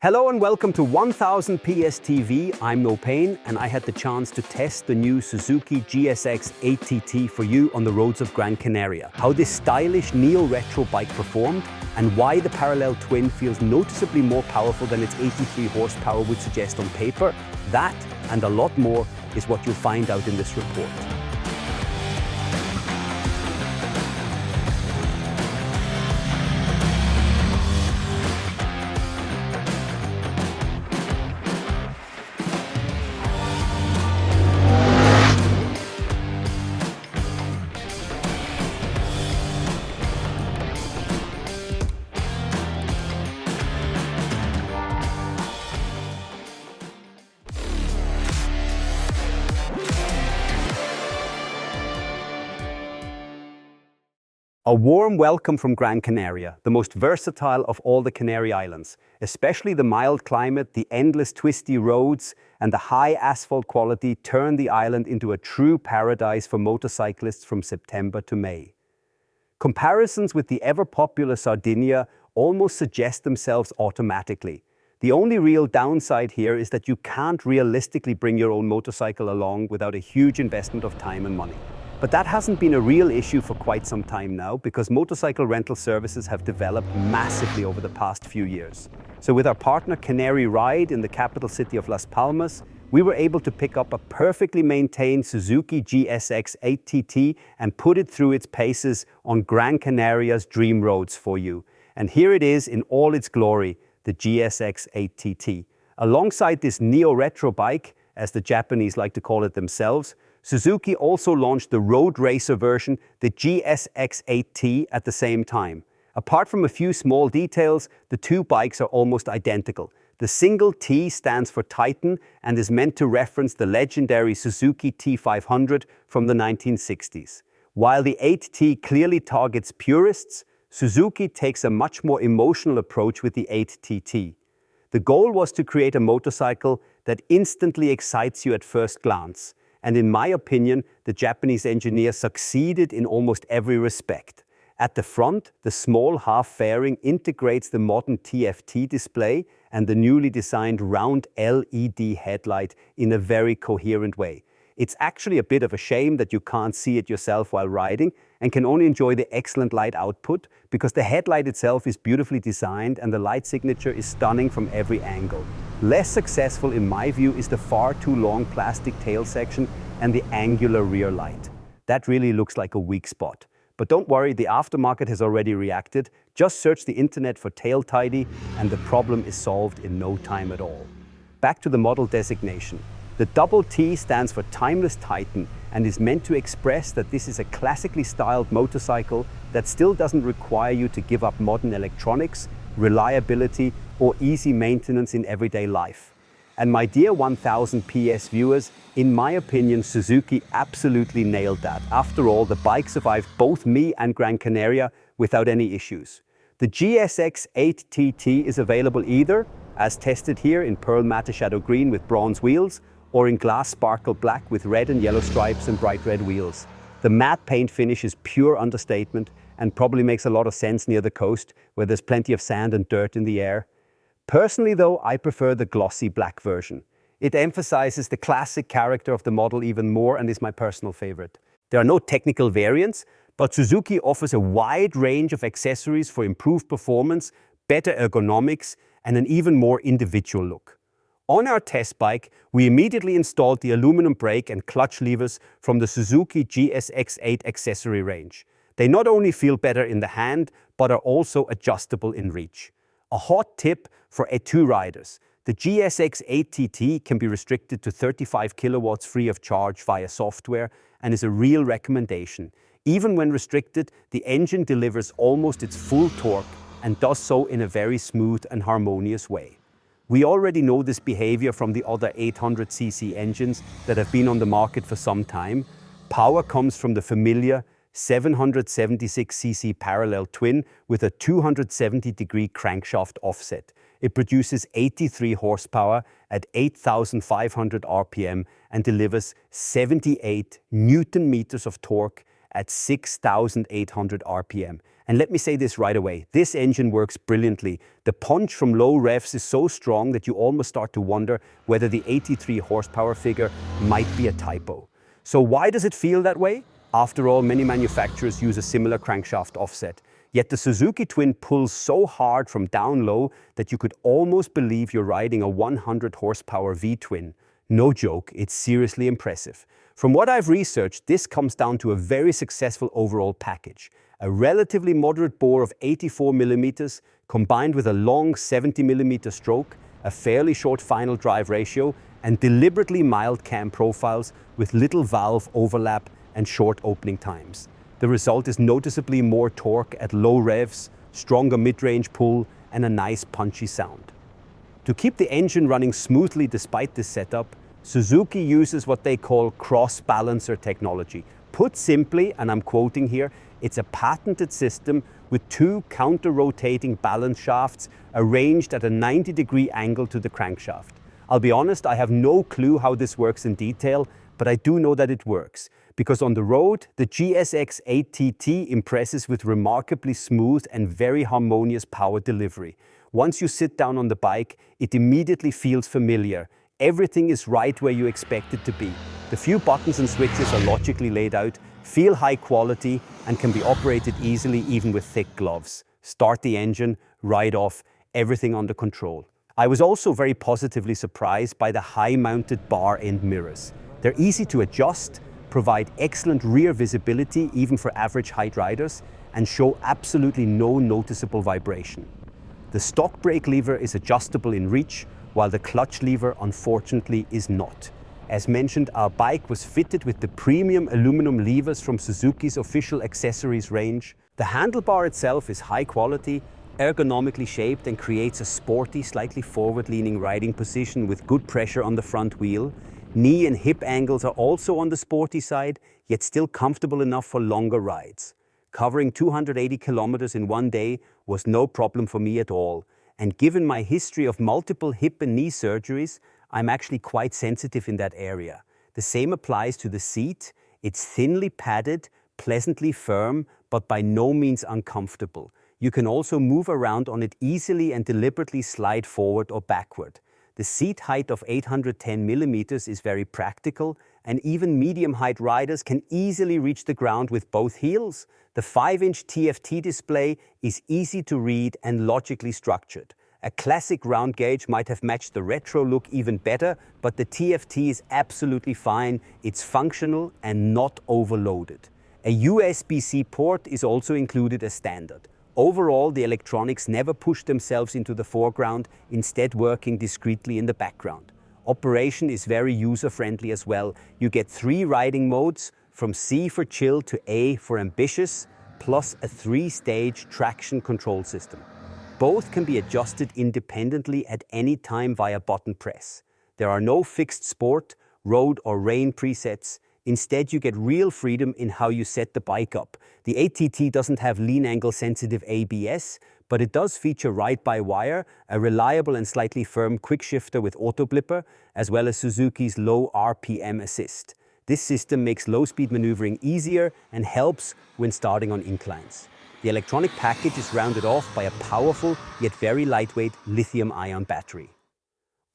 Hello and welcome to 1000 PS TV. I'm NoPain and I had the chance to test the new Suzuki GSX-8TT for you on the roads of Gran Canaria. How this stylish neo-retro bike performed and why the parallel twin feels noticeably more powerful than its 83 horsepower would suggest on paper. That and a lot more is what you'll find out in this report. A warm welcome from Gran Canaria, the most versatile of all the Canary Islands. Especially the mild climate, the endless twisty roads, and the high asphalt quality turn the island into a true paradise for motorcyclists from September to May. Comparisons with the ever-popular Sardinia almost suggest themselves automatically. The only real downside here is that you can't realistically bring your own motorcycle along without a huge investment of time and money. But that hasn't been a real issue for quite some time now because motorcycle rental services have developed massively over the past few years. So with our partner Canary Ride in the capital city of Las Palmas, we were able to pick up a perfectly maintained Suzuki GSX-8TT and put it through its paces on Gran Canaria's dream roads for you. And here it is in all its glory, the GSX-8TT. Alongside this neo-retro bike, as the Japanese like to call it themselves, Suzuki also launched the road racer version, the GSX-8T, at the same time. Apart from a few small details, the two bikes are almost identical. The single T stands for Titan and is meant to reference the legendary Suzuki T500 from the 1960s. While the 8T clearly targets purists, Suzuki takes a much more emotional approach with the 8TT. The goal was to create a motorcycle that instantly excites you at first glance. And in my opinion, the Japanese engineer succeeded in almost every respect. At the front, the small half fairing integrates the modern TFT display and the newly designed round LED headlight in a very coherent way. It's actually a bit of a shame that you can't see it yourself while riding and can only enjoy the excellent light output because the headlight itself is beautifully designed and the light signature is stunning from every angle. Less successful in my view is the far too long plastic tail section and the angular rear light. That really looks like a weak spot. But don't worry, the aftermarket has already reacted. Just search the internet for tail tidy and the problem is solved in no time at all. Back to the model designation. The double T stands for Timeless Titan and is meant to express that this is a classically styled motorcycle that still doesn't require you to give up modern electronics, reliability, or easy maintenance in everyday life. And my dear 1000 PS viewers, in my opinion, Suzuki absolutely nailed that. After all, the bike survived both me and Gran Canaria without any issues. The GSX-8TT is available either, as tested here, in pearl matte shadow green with bronze wheels, or in glass sparkle black with red and yellow stripes and bright red wheels. The matte paint finish is pure understatement and probably makes a lot of sense near the coast where there's plenty of sand and dirt in the air. Personally though, I prefer the glossy black version. It emphasizes the classic character of the model even more and is my personal favorite. There are no technical variants, but Suzuki offers a wide range of accessories for improved performance, better ergonomics, and an even more individual look. On our test bike, we immediately installed the aluminum brake and clutch levers from the Suzuki GSX-8 accessory range. They not only feel better in the hand, but are also adjustable in reach. A hot tip for A2 riders. The GSX-8TT can be restricted to 35 kilowatts free of charge via software and is a real recommendation. Even when restricted, the engine delivers almost its full torque and does so in a very smooth and harmonious way. We already know this behavior from the other 800cc engines that have been on the market for some time. Power comes from the familiar 776cc parallel twin with a 270-degree crankshaft offset. It produces 83 horsepower at 8,500 RPM and delivers 78 Newton meters of torque at 6,800 RPM. And let me say this right away, this engine works brilliantly. The punch from low revs is so strong that you almost start to wonder whether the 83 horsepower figure might be a typo. So why does it feel that way? After all, many manufacturers use a similar crankshaft offset. Yet the Suzuki Twin pulls so hard from down low that you could almost believe you're riding a 100 horsepower V-twin. No joke, it's seriously impressive. From what I've researched, this comes down to a very successful overall package. A relatively moderate bore of 84mm combined with a long 70mm stroke, a fairly short final drive ratio, and deliberately mild cam profiles with little valve overlap and short opening times. The result is noticeably more torque at low revs, stronger mid-range pull, and a nice punchy sound. To keep the engine running smoothly despite this setup, Suzuki uses what they call cross-balancer technology. Put simply, and I'm quoting here, it's a patented system with two counter-rotating balance shafts arranged at a 90-degree angle to the crankshaft. I'll be honest, I have no clue how this works in detail, but I do know that it works. Because on the road, the GSX-8TT impresses with remarkably smooth and very harmonious power delivery. Once you sit down on the bike, it immediately feels familiar. Everything is right where you expect it to be. The few buttons and switches are logically laid out, feel high quality, and can be operated easily even with thick gloves. Start the engine, ride off, everything under control. I was also very positively surprised by the high-mounted bar end mirrors. They're easy to adjust, provide excellent rear visibility even for average height riders, and show absolutely no noticeable vibration. The stock brake lever is adjustable in reach, while the clutch lever unfortunately is not. As mentioned, our bike was fitted with the premium aluminum levers from Suzuki's official accessories range. The handlebar itself is high quality, ergonomically shaped, and creates a sporty, slightly forward-leaning riding position with good pressure on the front wheel. Knee and hip angles are also on the sporty side, yet still comfortable enough for longer rides. Covering 280 kilometers in one day was no problem for me at all. And given my history of multiple hip and knee surgeries, I'm actually quite sensitive in that area. The same applies to the seat. It's thinly padded, pleasantly firm, but by no means uncomfortable. You can also move around on it easily and deliberately slide forward or backward. The seat height of 810mm is very practical, and even medium-height riders can easily reach the ground with both heels. The 5-inch TFT display is easy to read and logically structured. A classic round gauge might have matched the retro look even better, but the TFT is absolutely fine. It's functional and not overloaded. A USB-C port is also included as standard. Overall, the electronics never push themselves into the foreground, instead working discreetly in the background. Operation is very user-friendly as well. You get 3 riding modes, from C for chill to A for ambitious, plus a 3-stage traction control system. Both can be adjusted independently at any time via button press. There are no fixed sport, road or rain presets. Instead, you get real freedom in how you set the bike up. The 8TT doesn't have lean angle sensitive ABS, but it does feature ride-by-wire, a reliable and slightly firm quick shifter with auto blipper, as well as Suzuki's low RPM assist. This system makes low-speed maneuvering easier and helps when starting on inclines. The electronic package is rounded off by a powerful yet very lightweight lithium-ion battery.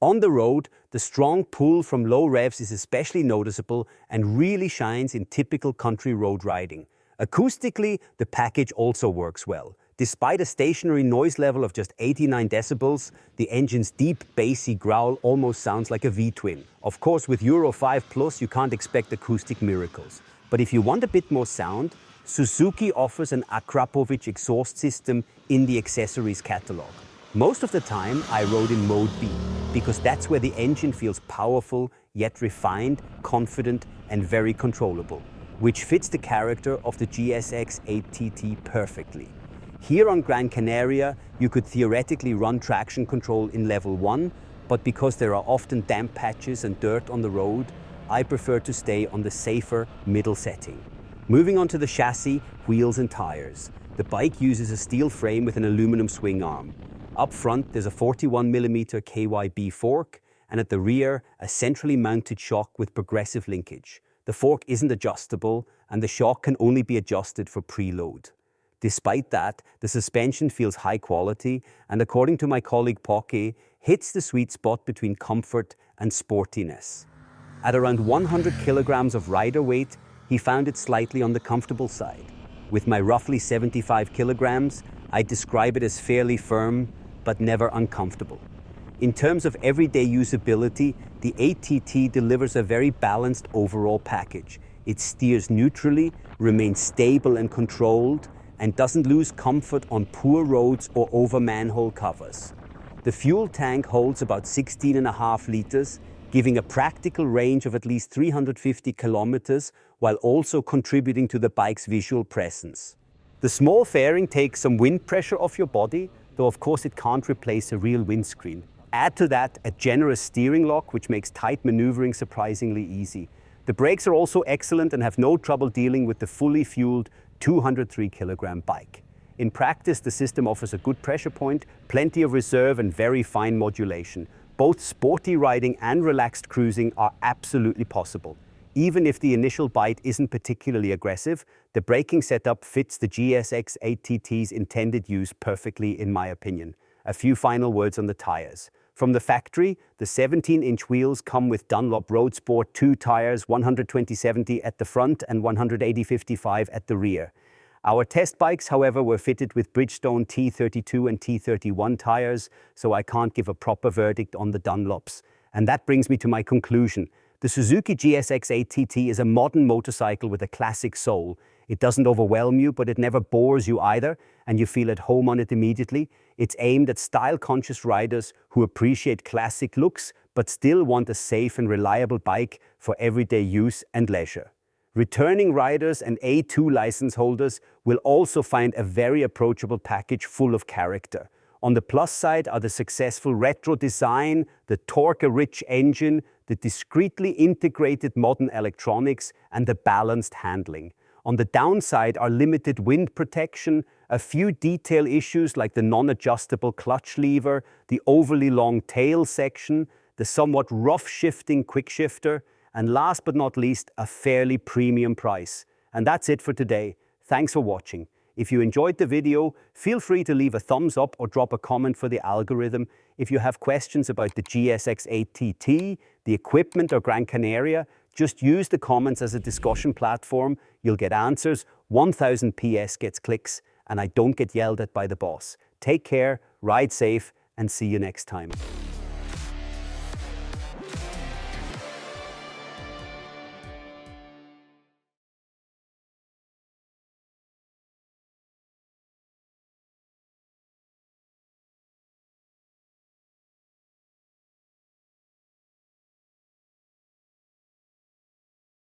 On the road, the strong pull from low revs is especially noticeable and really shines in typical country road riding. Acoustically, the package also works well. Despite a stationary noise level of just 89 decibels, the engine's deep, bassy growl almost sounds like a V-twin. Of course, with Euro 5+, you can't expect acoustic miracles. But if you want a bit more sound, Suzuki offers an Akrapovic exhaust system in the accessories catalog. Most of the time, I rode in mode B, because that's where the engine feels powerful, yet refined, confident, and very controllable, which fits the character of the GSX-8TT perfectly. Here on Gran Canaria, you could theoretically run traction control in level 1, but because there are often damp patches and dirt on the road, I prefer to stay on the safer middle setting. Moving on to the chassis, wheels and tires. The bike uses a steel frame with an aluminum swing arm. Up front, there's a 41mm KYB fork, and at the rear, a centrally mounted shock with progressive linkage. The fork isn't adjustable, and the shock can only be adjusted for preload. Despite that, the suspension feels high quality and, according to my colleague Pocky, hits the sweet spot between comfort and sportiness. At around 100 kilograms of rider weight, he found it slightly on the comfortable side. With my roughly 75 kilograms, I'd describe it as fairly firm, but never uncomfortable. In terms of everyday usability, the 8TT delivers a very balanced overall package. It steers neutrally, remains stable and controlled, and doesn't lose comfort on poor roads or over manhole covers. The fuel tank holds about 16.5 liters, giving a practical range of at least 350 kilometers, while also contributing to the bike's visual presence. The small fairing takes some wind pressure off your body, though of course it can't replace a real windscreen. Add to that a generous steering lock, which makes tight maneuvering surprisingly easy. The brakes are also excellent and have no trouble dealing with the fully fueled 203 kilogram bike. In practice, the system offers a good pressure point, plenty of reserve and very fine modulation. Both sporty riding and relaxed cruising are absolutely possible. Even if the initial bite isn't particularly aggressive, the braking setup fits the GSX-8TT's intended use perfectly, in my opinion. A few final words on the tires. From the factory, the 17-inch wheels come with Dunlop Road Sport 2 tires, 120/70 at the front and 180/55 at the rear. Our test bikes, however, were fitted with Bridgestone T32 and T31 tires, so I can't give a proper verdict on the Dunlops. And that brings me to my conclusion. The Suzuki GSX-8TT is a modern motorcycle with a classic soul. It doesn't overwhelm you, but it never bores you either, and you feel at home on it immediately. It's aimed at style-conscious riders who appreciate classic looks, but still want a safe and reliable bike for everyday use and leisure. Returning riders and A2 license holders will also find a very approachable package full of character. On the plus side are the successful retro design, the torque-rich engine, the discreetly integrated modern electronics, and the balanced handling. On the downside are limited wind protection, a few detail issues like the non-adjustable clutch lever, the overly long tail section, the somewhat rough shifting quick shifter, and last but not least, a fairly premium price. And that's it for today. Thanks for watching. If you enjoyed the video, feel free to leave a thumbs up or drop a comment for the algorithm. If you have questions about the GSX-8TT, the equipment or Gran Canaria, just use the comments as a discussion platform. You'll get answers, 1000 PS gets clicks, and I don't get yelled at by the boss. Take care, ride safe, and see you next time.